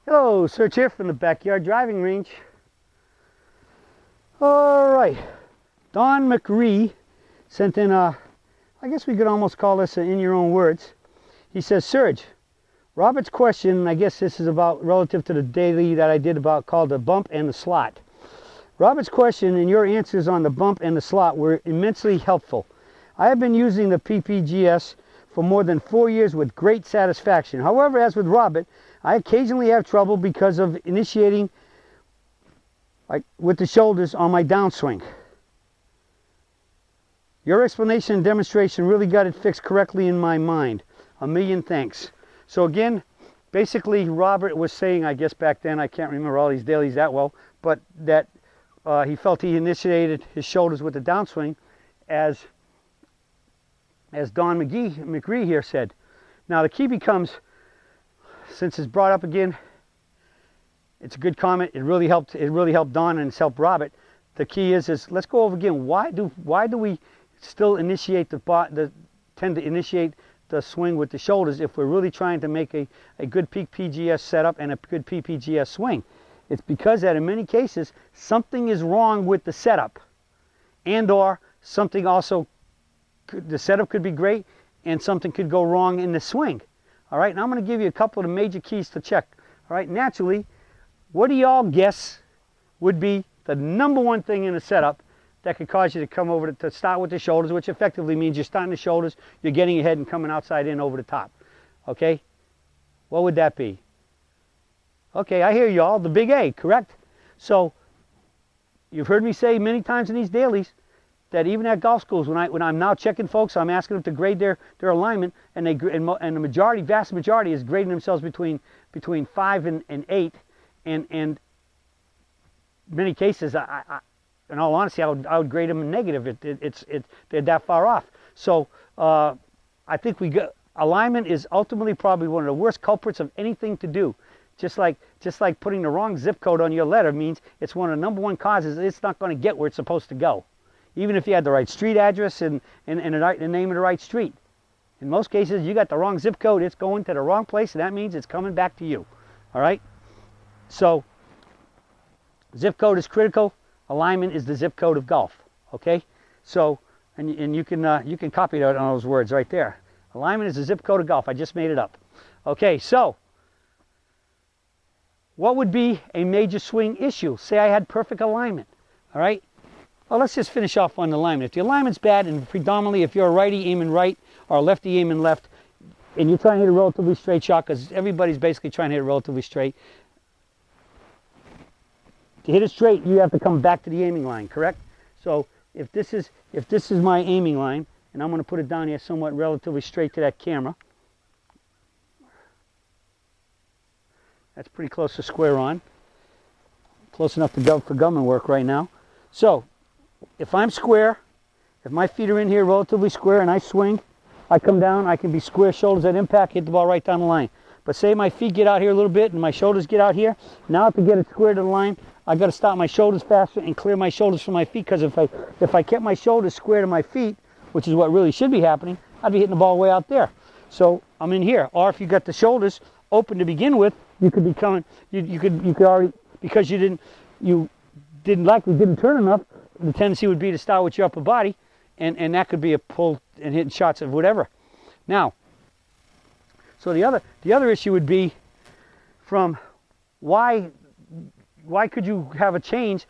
Hello, Serge here from the backyard driving range. All right, Don McRee sent in I guess we could almost call this in your own words. He says, Serge, Robert's question, I guess this is about relative to the daily that I did about called the bump and the slot. Robert's question and your answers on the bump and the slot were immensely helpful. I have been using the PPGS for more than 4 years with great satisfaction. However, as with Robert, I occasionally have trouble because of initiating with the shoulders on my downswing. Your explanation and demonstration really got it fixed correctly in my mind. A million thanks. So again, basically Robert was saying, I guess back then, I can't remember all these dailies that well, but that he felt he initiated his shoulders with the downswing as Don McRee here said. Now the key becomes, since it's brought up again, it's a good comment. It really helped Don and it's helped Robert. The key is let's go over again. Why do we still initiate tend to initiate the swing with the shoulders if we're really trying to make a good PPGS setup and a good PPGS swing? It's because that in many cases something is wrong with the setup, and or something also the setup could be great and something could go wrong in the swing. All right, now I'm going to give you a couple of the major keys to check. All right, naturally, what do y'all guess would be the number one thing in a setup that could cause you to come over to start with the shoulders, which effectively means you're starting the shoulders, you're getting your head and coming outside in over the top. Okay, what would that be? Okay, I hear y'all, the big A, correct? So you've heard me say many times in these dailies that even at golf schools, when I'm now checking folks, I'm asking them to grade their alignment, and the vast majority is grading themselves between 5 and 8, and many cases, in all honesty, I would grade them negative. They're that far off. So I think alignment is ultimately probably one of the worst culprits of anything to do. Just like putting the wrong zip code on your letter means it's one of the number one causes it's not going to get where it's supposed to go. Even if you had the right street address and the name of the right street. In most cases, you got the wrong zip code, it's going to the wrong place, and that means it's coming back to you. All right? So, zip code is critical. Alignment is the zip code of golf. Okay? So, and you can copy that on those words right there. Alignment is the zip code of golf. I just made it up. Okay, so, what would be a major swing issue? Say I had perfect alignment. All right? Well, let's just finish off on the alignment. If the alignment's bad, and predominantly if you're a righty aiming right or a lefty aiming left, and you're trying to hit a relatively straight shot, because everybody's basically trying to hit it relatively straight. To hit it straight, you have to come back to the aiming line, correct? So if this is my aiming line, and I'm going to put it down here somewhat relatively straight to that camera. That's pretty close to square on. Close enough for gum work right now. So if I'm square, if my feet are in here relatively square and I swing, I come down, I can be square shoulders at impact, hit the ball right down the line. But say my feet get out here a little bit and my shoulders get out here, now to get it square to the line, I got to stop my shoulders faster and clear my shoulders from my feet, because if I kept my shoulders square to my feet, which is what really should be happening, I'd be hitting the ball way out there. So I'm in here. Or if you got the shoulders open to begin with, you could be coming, you could already, because you didn't turn enough, the tendency would be to start with your upper body, and that could be a pull and hitting shots of whatever. Now, so the other issue would be from why could you have a change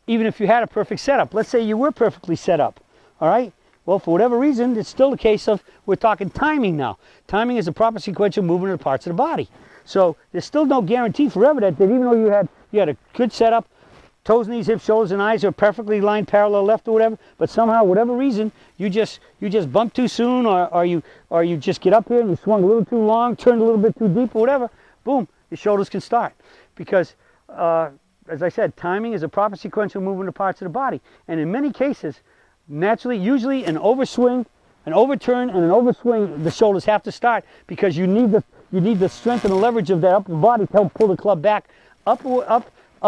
even if you had a perfect setup? Let's say you were perfectly set up, all right? Well, for whatever reason, it's still a case of, we're talking timing now. Timing is a proper sequential movement of the parts of the body. So there's still no guarantee forever that even though you had a good setup, toes, knees, hips, shoulders, and eyes are perfectly lined parallel left or whatever, but somehow, whatever reason, you just bump too soon, or you just get up here and you swung a little too long, turned a little bit too deep or whatever, boom, your shoulders can start. Because, as I said, timing is a proper sequential movement of parts of the body. And in many cases, naturally, usually an overswing, an overturn, and an overswing, the shoulders have to start, because you need the strength and the leverage of that upper body to help pull the club back up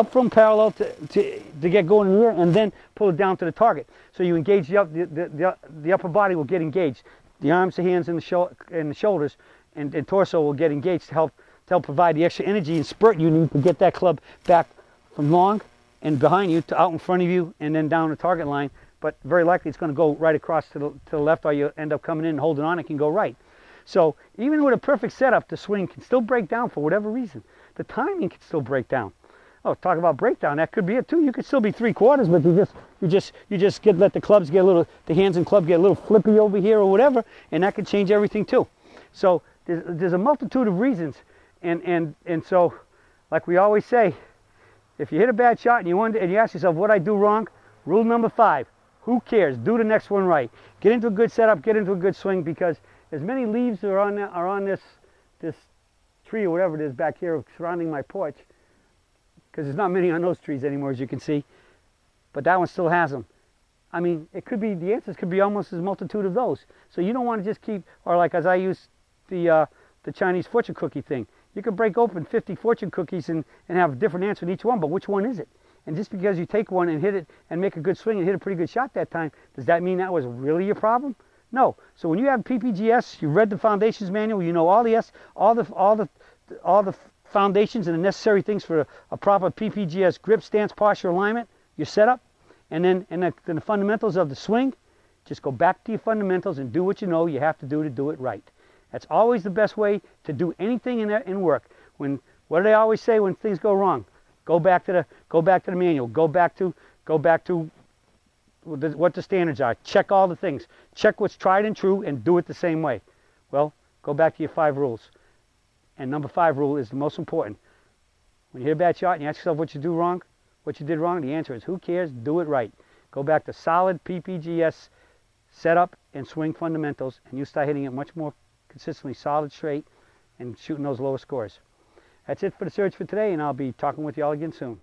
from parallel to get going in the air, and then pull it down to the target. So you engage the upper body will get engaged. The arms, the hands, and the shoulders and torso will get engaged to they'll provide the extra energy and spurt you need to get that club back from long and behind you to out in front of you and then down the target line. But very likely it's going to go right across to the left, or you end up coming in and holding on, it can go right. So even with a perfect setup, the swing can still break down for whatever reason. The timing can still break down. Oh, talk about breakdown, that could be it too. You could still be 3/4, but you just let the clubs get a little, the hands and club get a little flippy over here or whatever, and that could change everything too. So there's a multitude of reasons, and so like we always say, if you hit a bad shot and you ask yourself what I do wrong, rule number 5: who cares? Do the next one right. Get into a good setup, get into a good swing, because as many leaves are on this tree or whatever it is back here surrounding my porch, because there's not many on those trees anymore, as you can see, but that one still has them. I mean, it could be, the answers could be almost as multitude of those. So you don't want to just keep, or like as I use the Chinese fortune cookie thing, you could break open 50 fortune cookies and have a different answer in each one, but which one is it? And just because you take one and hit it and make a good swing and hit a pretty good shot that time, does that mean that was really your problem? No. So when you have PPGS, you read the foundations manual, you know all the foundations and the necessary things for a proper PPGS grip, stance, posture, alignment, your setup, and then the fundamentals of the swing. Just go back to your fundamentals and do what you know you have to do it right. That's always the best way to do anything in work. What do they always say when things go wrong? Go back to the manual. Go back to what the standards are. Check all the things. Check what's tried and true and do it the same way. Well, go back to your 5 rules. And number 5 rule is the most important. When you hit a bad shot and you ask yourself what you did wrong, the answer is who cares? Do it right. Go back to solid PPGS setup and swing fundamentals, and you start hitting it much more consistently, solid, straight, and shooting those lower scores. That's it for the search for today, and I'll be talking with you all again soon.